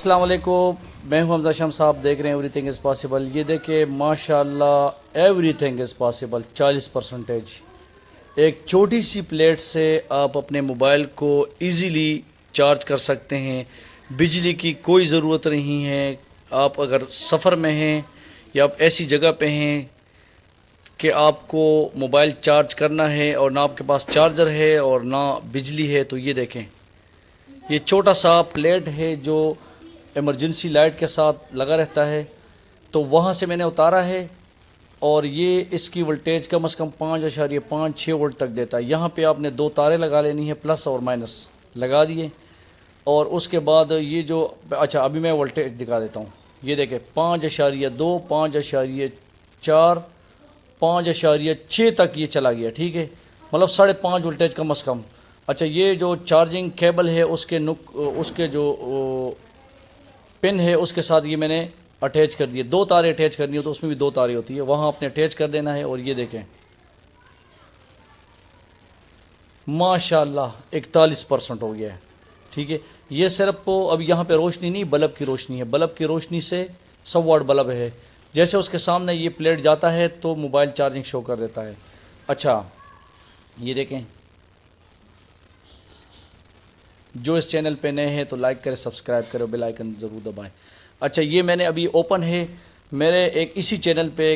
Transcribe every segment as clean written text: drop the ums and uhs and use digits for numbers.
अस्सलाम वालेकुम, मैं हूं हमजा शम्स। साहब देख रहे हैं एवरीथिंग इज़ पॉसिबल। ये देखिए माशाल्लाह एवरीथिंग इज़ पॉसिबल 40%। एक छोटी सी प्लेट से आप अपने मोबाइल को इजीली चार्ज कर सकते हैं। बिजली की कोई ज़रूरत नहीं है। आप अगर सफ़र में हैं या आप ऐसी जगह पे हैं कि आपको मोबाइल चार्ज करना है और ना आपके पास चार्जर है और ना बिजली है, तो ये देखें, ये छोटा सा प्लेट है जो इमरजेंसी लाइट के साथ लगा रहता है। तो वहाँ से मैंने उतारा है और ये इसकी वोल्टेज कम से कम 5.56 वोल्ट तक देता है। यहाँ पे आपने दो तारे लगा लेनी है, प्लस और माइनस लगा दिए। और उसके बाद ये जो अभी मैं वोल्टेज दिखा देता हूँ। ये देखें 5.2, 5.4, 5.6 तक ये चला गया। ठीक है, मतलब 5.5 वोल्टेज कम से कम। ये जो चार्जिंग केबल है उसके जो पिन है उसके साथ ये मैंने अटैच कर दिए। दो तारे अटैच करनी हो तो उसमें भी दो तारे होती है, वहाँ आपने अटैच कर देना है। और ये देखें माशाल्लाह 41% हो गया है। ठीक है, ये सिर्फ अब यहाँ पे रोशनी नहीं, बल्ब की रोशनी है। बल्ब की रोशनी से 100 वाट बल्ब है। जैसे उसके सामने ये प्लेट जाता है तो मोबाइल चार्जिंग शो कर देता है। ये देखें, जो इस चैनल पे नए हैं तो लाइक करें, सब्सक्राइब करें, बेल आइकन ज़रूर दबाएं। ये मैंने अभी ओपन है, मेरे इसी चैनल पे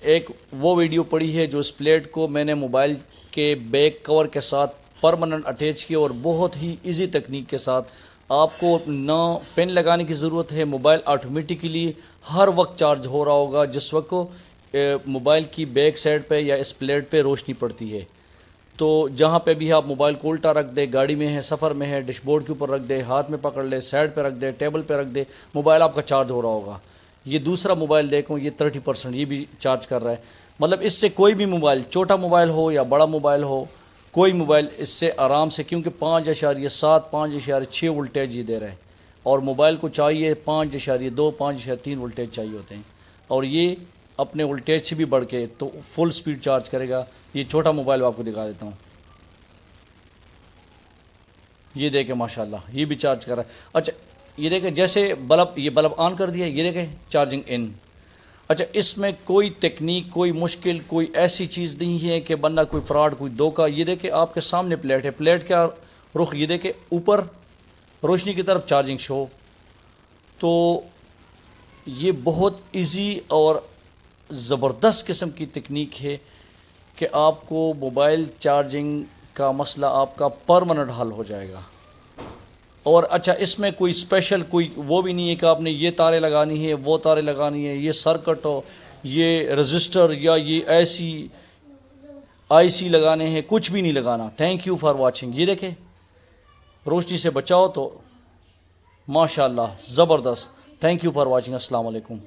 एक वो वीडियो पड़ी है जो इस प्लेट को मैंने मोबाइल के बैक कवर के साथ परमानेंट अटैच किया और बहुत ही इजी तकनीक के साथ। आपको ना पेन लगाने की ज़रूरत है, मोबाइल ऑटोमेटिकली हर वक्त चार्ज हो रहा होगा जिस वक्त मोबाइल की बैक साइड पे या इस प्लेट पे रोशनी पड़ती है। तो जहाँ पे भी आप मोबाइल को उल्टा रख दे, गाड़ी में है, सफ़र में है, डैशबोर्ड के ऊपर रख दे, हाथ में पकड़ ले, साइड पे रख दे, टेबल पे रख दे, मोबाइल आपका चार्ज हो रहा होगा। ये दूसरा मोबाइल देखो, ये 30% ये भी चार्ज कर रहा है। मतलब इससे कोई भी मोबाइल, छोटा मोबाइल हो या बड़ा मोबाइल हो, कोई मोबाइल इससे आराम से, क्योंकि 5.7, 5.6 वोल्टेज ये दे रहा है और मोबाइल को चाहिए 5.2, 5.3 वोल्टेज चाहिए होते हैं। और ये अपने वोल्टेज से भी बढ़ के तो फुल स्पीड चार्ज करेगा। ये छोटा मोबाइल आपको दिखा देता हूँ। ये देखें माशाल्लाह ये भी चार्ज कर रहा है। ये देखें, जैसे ये बल्ब ऑन कर दिया, ये देखें चार्जिंग इन। इसमें कोई तकनीक, कोई मुश्किल, कोई ऐसी चीज़ नहीं है कि बंदा कोई फ्रॉड, कोई धोखा। ये देखें आपके सामने प्लेट है, प्लेट का रुख ये देखें ऊपर रोशनी की तरफ चार्जिंग शो। तो ये बहुत इजी और ज़बरदस्त किस्म की तकनीक है कि आपको मोबाइल चार्जिंग का मसला आपका परमानेंट हल हो जाएगा। और इसमें कोई स्पेशल कोई वो भी नहीं है कि आपने ये तारे लगानी है, वो तारे लगानी है, ये सर्किट हो, ये रजिस्टर या ये ऐसी आईसी लगाने हैं, कुछ भी नहीं लगाना। Thank you for watching. ये देखें रोशनी से बचाओ तो माशाल्लाह ज़बरदस्त। Thank you for watching. अस्सलाम वालेकुम।